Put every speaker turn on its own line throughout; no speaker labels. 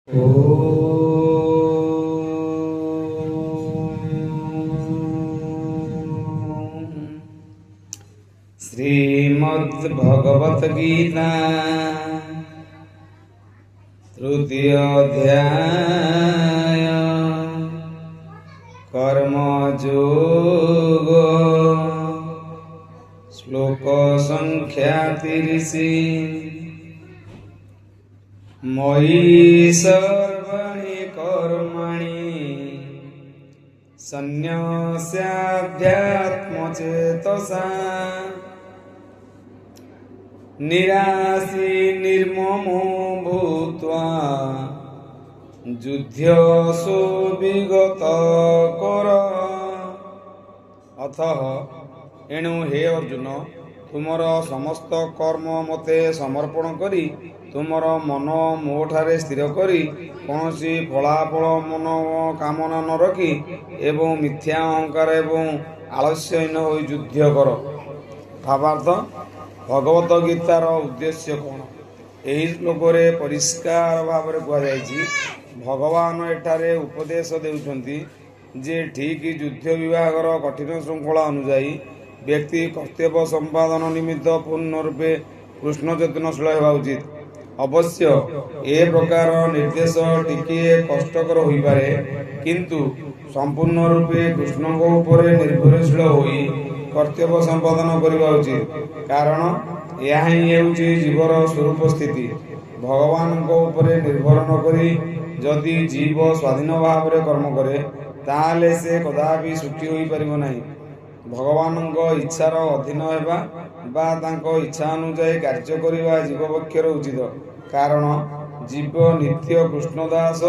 श्रीमद्भगवद्गीता तृतीय अध्याय कर्मयोग श्लोक संख्या 30। मयि सर्वाणि कर्माणि सन्न्यस्याध्यात्मचेतसा निराशी निर्ममो भूत्वा युध्यसो विगत कर। अतः एणु हे अर्जुन, तुमर समस्त कर्म मते समर्पण करी तुमर मन मोठारे स्थिर करी कौनसी फलाफल मन कामना न रखी एवं मिथ्या अहंकार एवं आलस्यहीन हो युद्ध कर। भावार्थ, भगवत गीतार उद्देश्य कौन? यही श्लोक परिष्कार भाव में कहुଯାଇଛି, भगवान एठारे उपदेश देउछन्ति जे ठीक युद्ध विभागर कठिन श्रृंखला अनुଯାयी व्यक्ति कर्तव्य संपादन निमित्त पूर्ण रूपे कृष्ण चेतनशील हेबा उचित। अवश्य ए प्रकार निर्देश टिकिए कष्टकर हो पारे, किंतु संपूर्ण रूपे कृष्ण उपरे निर्भरशील होई कर्तव्य संपादन करने उचित। कारण यह ही हेउछि जीवर स्वरूप स्थिति। भगवान उपरे निर्भर न करी जदि जीव स्वाधीन भाव में कर्म करे ताले से कदापि सुखी हो पारिबो नाही। भगवान इच्छार अधीन हेबा बा तांको इच्छा अनुसार कार्य करिबा जीव पक्षर उचित। कारण जीव नित्य कृष्णदास,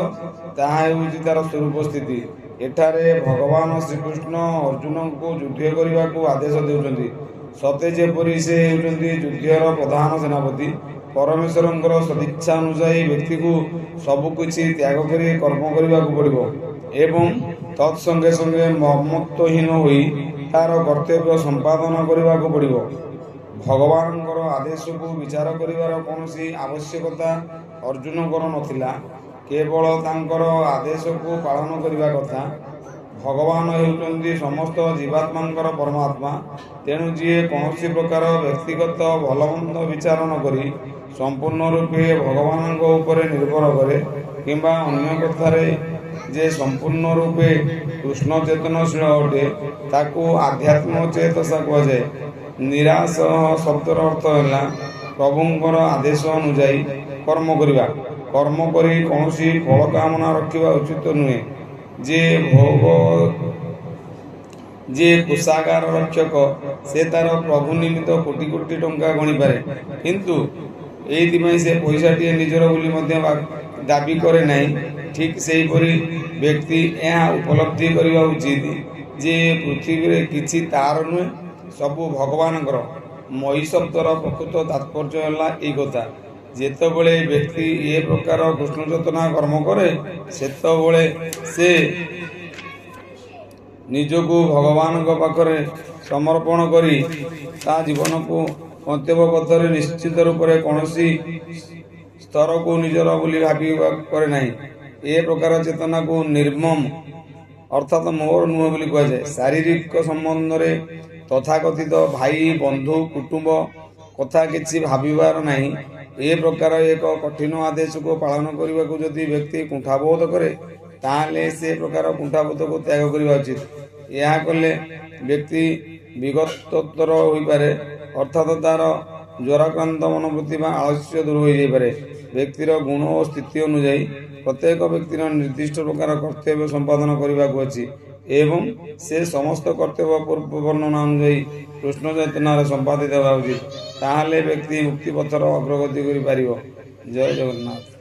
ताहा हेउछि तार स्वरूप स्थिति। एठारे भगवान श्रीकृष्ण अर्जुन को युद्ध करने को आदेश देउछन्ति, सते जेपरि से हेउछन्ति युद्धर प्रधान सेनापति। परमेश्वरंकर सदिच्छा अनुसार व्यक्ति को सबकिछि त्याग करी कर्म करने को पड़िबो एवं तत्संगे संगे ममत्वहीन होई तार कर्तव्य संपादन करने को पड़िबो। भगवान आदेश को विचार करिवार कौनसी आवश्यकता अर्जुन नथिला, केवल तांकर आदेश को पालन करने कथा। भगवान हेउछन्ति समस्त जीवात्मांकर परमात्मा, तेणु जी कौनसी प्रकार व्यक्तिगत भलमंद विचार न करी संपूर्ण रूपे भगवान उपरे निर्भर करे किंबा अन्य कथारे जे संपूर्ण रूपे कृष्ण चेतनशील अटे ताकू आध्यात्म चेतसा कहुए। निराश शब्दर अर्थ है प्रभुंकर आदेश अनुजाई कर्म करिबा। कर्म करी कौनसी फल कामना रखिबा उचित नुहे। जे कोषागार रक्षक से तार प्रभु निमित्त कोटी कोटी टंका गणी पारे, किंतु एइथिपाई से पैसाटी निजर बोली दाबी करे नहीं। ठीक सेहीपरि व्यक्ति यह उपलब्धि करवा उचित जे पृथ्वी रे किछि तार नुहे, सबु भगवानकर। मयि शब्दर प्रकृत तात्पर्य है यही कथा। जेतबेले व्यक्ति ये प्रकार कृष्ण चेतना कर्म करे सेतबेले से निजको भगवान पाखरे समर्पण करी ता जीवन को कर्तव्य पथरे निश्चित रूप से कौनसी स्तर को निजर बोली भावी करे नहीं। ए प्रकार चेतना को निर्मम अर्थात मोर नुह बोली कहुए। शारीरिक संबंध रे तथाकथित भाई बंधु कुटुंब कथा किसी भाविबार नहीं। ए प्रकार एक कठिन आदेश को पालन करने को जदि व्यक्ति कुंठाबोध करे ताले से प्रकार कुंठाबोध को त्याग करने उचित। यह कले व्यक्ति विगतोत्तर हो पारे, अर्थात तार ज्वराक्रांत मनोवृत्ति आलस्य दूर हो जाए। व्यक्तिर गुण और स्थिति अनुजाई प्रत्येक व्यक्तिर निर्दिष्ट प्रकार कर्तव्य संपादन करने को अच्छी एवं से समस्त कर्तव्य पूर्व वर्णना अनुजाई कृष्ण चेतना संपादित होगा उचित। ताहले व्यक्ति मुक्ति पथर अग्रगति कर पारिबो। जय जगन्नाथ।